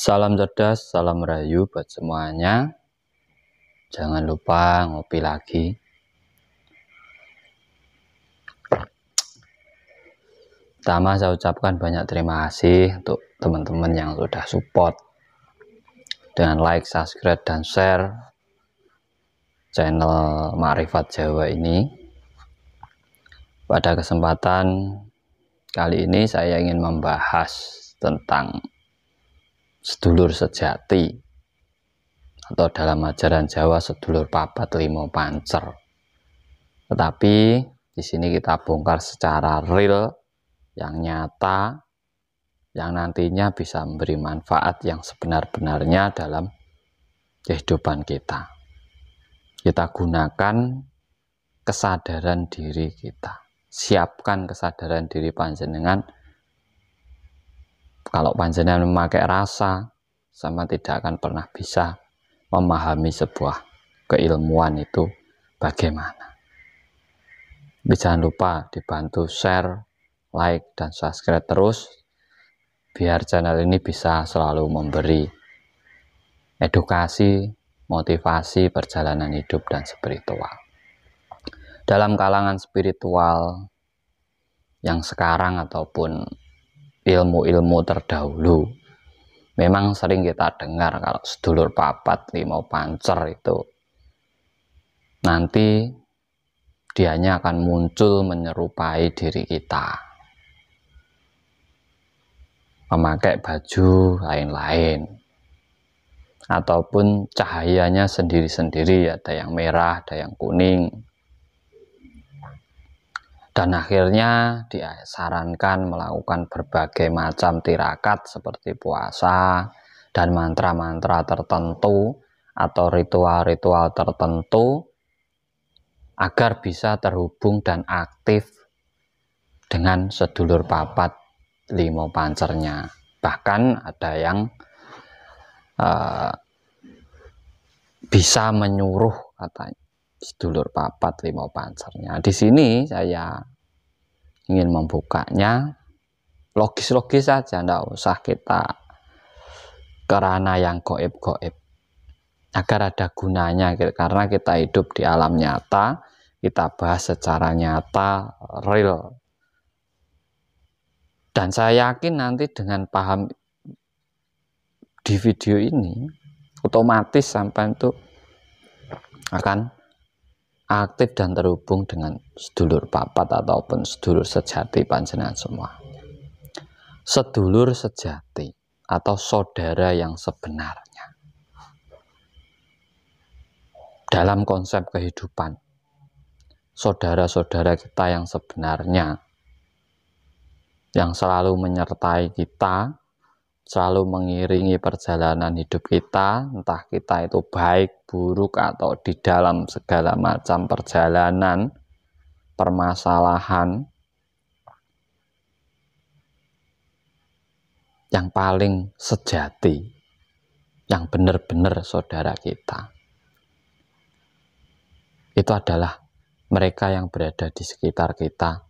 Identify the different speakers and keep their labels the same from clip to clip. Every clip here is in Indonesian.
Speaker 1: Salam cerdas, salam rahayu buat semuanya. Jangan lupa ngopi lagi. Pertama, saya ucapkan banyak terima kasih untuk teman-teman yang sudah support dengan like, subscribe, dan share channel Ma'rifat Jawa ini. Pada kesempatan kali ini saya ingin membahas tentang sedulur sejati, atau dalam ajaran Jawa sedulur papat limo pancer. Tetapi di sini kita bongkar secara real, yang nyata, yang nantinya bisa memberi manfaat yang sebenar-benarnya dalam kehidupan kita. Kita gunakan kesadaran diri kita. Siapkan kesadaran diri panjenengan. Kalau panjenengan memakai rasa, sama tidak akan pernah bisa memahami sebuah keilmuan itu bagaimana. Tapi jangan lupa dibantu share, like, dan subscribe terus, biar channel ini bisa selalu memberi edukasi, motivasi, perjalanan hidup, dan spiritual. Dalam kalangan spiritual yang sekarang ataupun ilmu-ilmu terdahulu, memang sering kita dengar kalau sedulur papat limo pancer itu nanti dianya akan muncul menyerupai diri kita, memakai baju lain-lain, ataupun cahayanya sendiri-sendiri, ada yang merah, ada yang kuning, dan akhirnya disarankan melakukan berbagai macam tirakat seperti puasa dan mantra-mantra tertentu atau ritual-ritual tertentu agar bisa terhubung dan aktif dengan sedulur papat limo pancernya. Bahkan ada yang bisa menyuruh katanya sedulur papat limo pancernya. Di sini saya ingin membukanya logis-logis saja, tidak usah kita kerana yang goib-goib, agar ada gunanya, karena kita hidup di alam nyata, kita bahas secara nyata, real. Dan saya yakin nanti dengan paham di video ini, otomatis sampai itu akan aktif dan terhubung dengan sedulur papat ataupun sedulur sejati panjenengan semua. Sedulur sejati atau saudara yang sebenarnya dalam konsep kehidupan, saudara-saudara kita yang sebenarnya, yang selalu menyertai kita, selalu mengiringi perjalanan hidup kita, entah kita itu baik, buruk, atau di dalam segala macam perjalanan, permasalahan. Yang paling sejati, yang benar-benar saudara kita, itu adalah mereka yang berada di sekitar kita,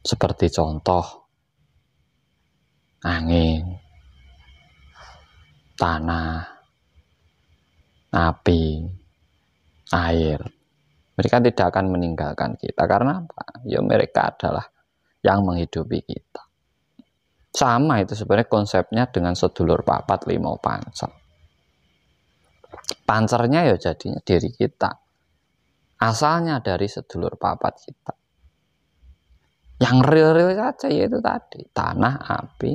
Speaker 1: seperti contoh angin, tanah, api, air. Mereka tidak akan meninggalkan kita. Karena apa? Ya mereka adalah yang menghidupi kita. Sama itu sebenarnya konsepnya dengan sedulur papat limo pancer. Pancernya ya jadinya diri kita. Asalnya dari sedulur papat kita. Yang real-real saja yaitu tadi, tanah, api,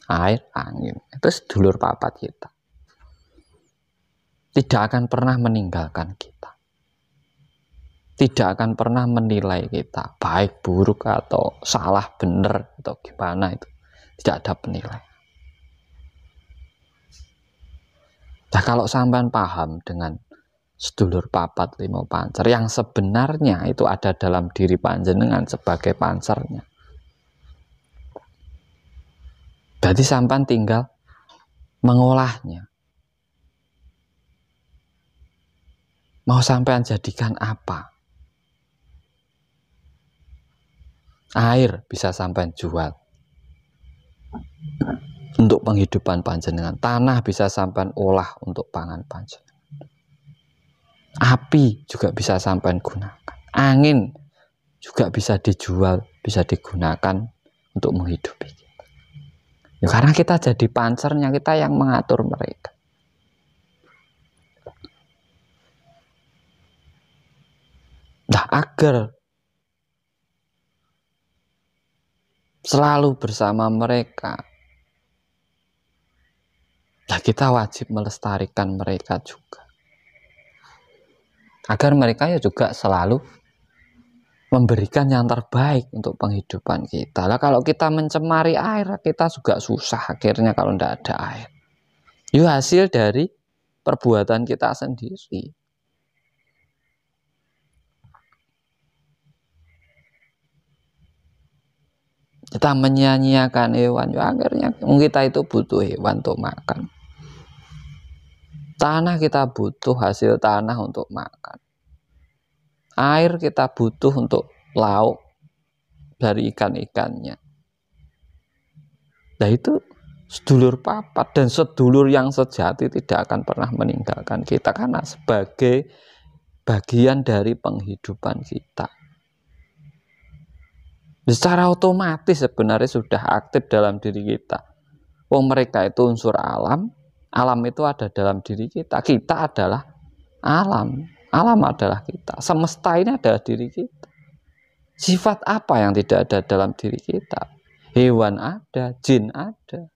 Speaker 1: air, angin. Itu sedulur papat kita. Tidak akan pernah meninggalkan kita. Tidak akan pernah menilai kita baik, buruk, atau salah, benar, atau gimana itu. Tidak ada penilaian. Nah, kalau sampean paham dengan sedulur papat limo pancer yang sebenarnya itu ada dalam diri panjenengan sebagai pancernya, berarti sampean tinggal mengolahnya. Mau sampean jadikan apa? Air bisa sampean jual, untuk penghidupan panjenengan. Tanah bisa sampean olah untuk pangan panjenengan. Api juga bisa sampean gunakan. Angin juga bisa dijual, bisa digunakan untuk menghidupi kita. Ya, karena kita jadi pancernya, kita yang mengatur mereka. Nah, agar selalu bersama mereka, nah kita wajib melestarikan mereka juga. Agar mereka ya juga selalu memberikan yang terbaik untuk penghidupan kita. Lah kalau kita mencemari air, kita juga susah akhirnya kalau tidak ada air. Itu hasil dari perbuatan kita sendiri. Kita menyia-nyiakan hewan, ya akhirnya kita itu butuh hewan untuk makan. Tanah kita butuh hasil tanah untuk makan. Air kita butuh untuk lauk dari ikan-ikannya. Nah itu sedulur papat, dan sedulur yang sejati tidak akan pernah meninggalkan kita karena sebagai bagian dari penghidupan kita. Secara otomatis sebenarnya sudah aktif dalam diri kita. Mereka itu unsur alam, alam itu ada dalam diri kita. Kita adalah alam, alam adalah kita. Semesta ini adalah diri kita. Sifat apa yang tidak ada dalam diri kita? Hewan ada, jin ada.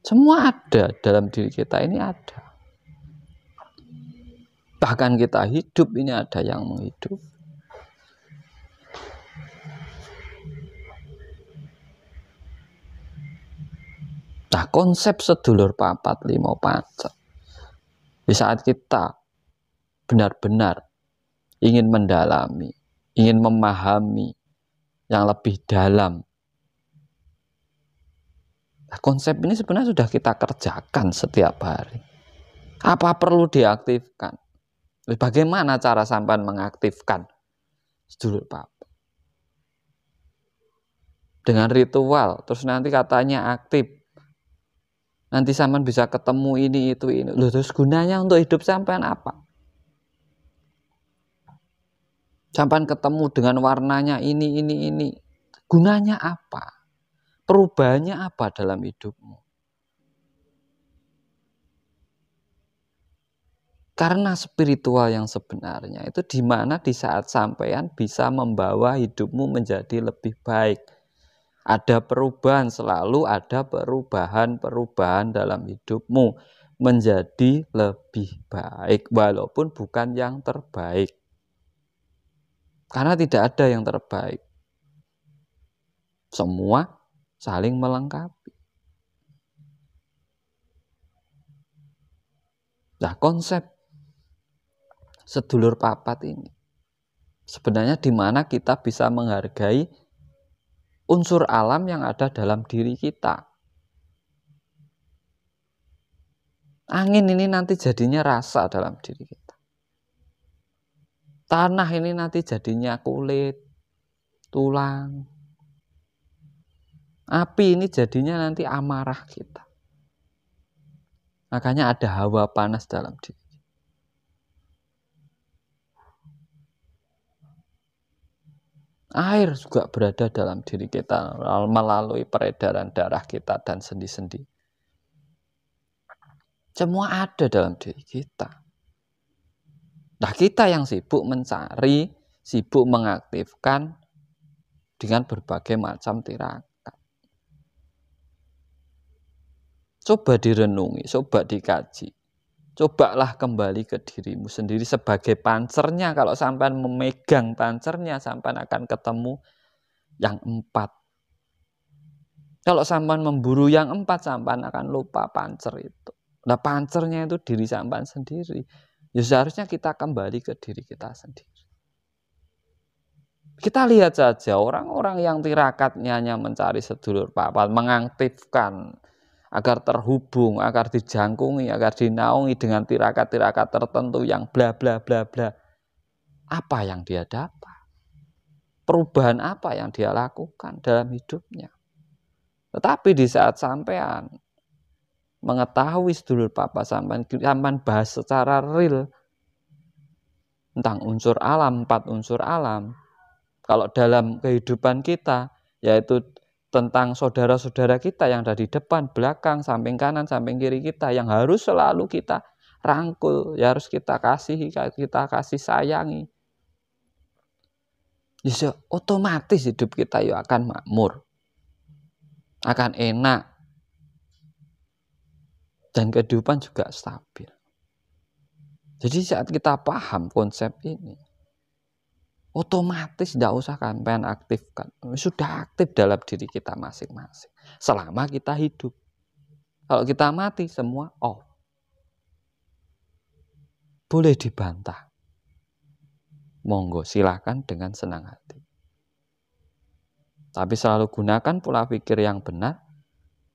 Speaker 1: Semua ada dalam diri kita, ini ada. Bahkan kita hidup ini ada yang menghidup. Nah, konsep sedulur papat limo pancer. Di saat kita benar-benar ingin mendalami, ingin memahami yang lebih dalam, nah, konsep ini sebenarnya sudah kita kerjakan setiap hari. Apa perlu diaktifkan? Bagaimana cara sampean mengaktifkan sedulur papat? Dengan ritual, terus nanti katanya aktif. Nanti sampean bisa ketemu ini, itu, ini. Loh, terus gunanya untuk hidup sampean apa? Sampean ketemu dengan warnanya ini. Gunanya apa? Perubahannya apa dalam hidupmu? Karena spiritual yang sebenarnya itu di mana di saat sampean bisa membawa hidupmu menjadi lebih baik. Ada perubahan, selalu ada perubahan dalam hidupmu menjadi lebih baik, walaupun bukan yang terbaik. Karena tidak ada yang terbaik. Semua saling melengkapi. Nah, konsep sedulur papat ini sebenarnya di mana kita bisa menghargai unsur alam yang ada dalam diri kita. Angin ini nanti jadinya rasa dalam diri kita. Tanah ini nanti jadinya kulit, tulang. Api ini jadinya nanti amarah kita. Makanya ada hawa panas dalam diri. Air juga berada dalam diri kita melalui peredaran darah kita dan sendi-sendi. Semua ada dalam diri kita. Nah, kita yang sibuk mencari, sibuk mengaktifkan dengan berbagai macam tirakat. Coba direnungi, coba dikaji. Cobalah kembali ke dirimu sendiri sebagai pancernya. Kalau sampean memegang pancernya, sampean akan ketemu yang 4. Kalau sampean memburu yang 4, sampean akan lupa pancer itu. Nah, pancernya itu diri sampean sendiri. Ya seharusnya kita kembali ke diri kita sendiri. Kita lihat saja orang-orang yang tirakatnya hanya mencari sedulur papat, mengaktifkan agar terhubung, agar dijangkungi, agar dinaungi dengan tirakat-tirakat tertentu yang bla bla bla bla. Apa yang dia dapat? perubahan apa yang dia lakukan dalam hidupnya. Tetapi di saat sampean mengetahui sedulur papa sampean bahas secara real tentang unsur alam, 4 unsur alam. Kalau dalam kehidupan kita, yaitu tentang saudara-saudara kita yang ada di depan, belakang, samping kanan, samping kiri kita, yang harus selalu kita rangkul, ya harus kita kasihi, kita kasih sayangi. Ya otomatis hidup kita ya akan makmur, akan enak, dan kehidupan juga stabil. Jadi saat kita paham konsep ini, otomatis tidak usah sampean aktifkan, sudah aktif dalam diri kita masing-masing. Selama kita hidup, kalau kita mati semua off. Boleh dibantah, monggo silahkan dengan senang hati. Tapi selalu gunakan pola pikir yang benar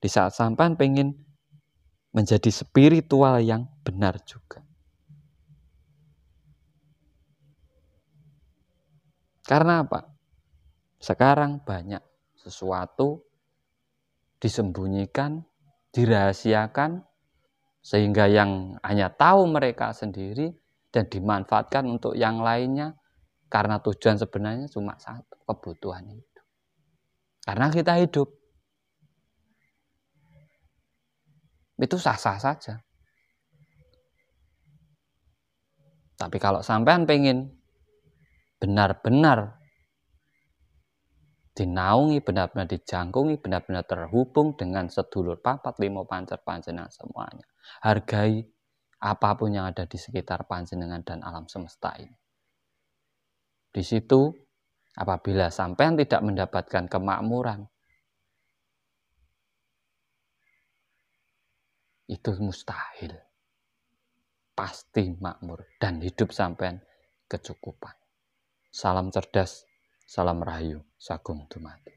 Speaker 1: di saat sampean pengen menjadi spiritual yang benar juga. Karena apa? Sekarang banyak sesuatu disembunyikan, dirahasiakan, sehingga yang hanya tahu mereka sendiri dan dimanfaatkan untuk yang lainnya karena tujuan sebenarnya cuma satu, kebutuhan hidup. Karena kita hidup, itu sah-sah saja. Tapi kalau sampean pengen benar-benar dinaungi, benar-benar dijangkungi, benar-benar terhubung dengan sedulur papat limo pancer panjenengan semuanya. Hargai apapun yang ada di sekitar panjenengan dan alam semesta ini. Di situ, apabila sampean tidak mendapatkan kemakmuran, itu mustahil. Pasti makmur dan hidup sampean kecukupan. Salam cerdas, salam rahayu, sagung dumadi.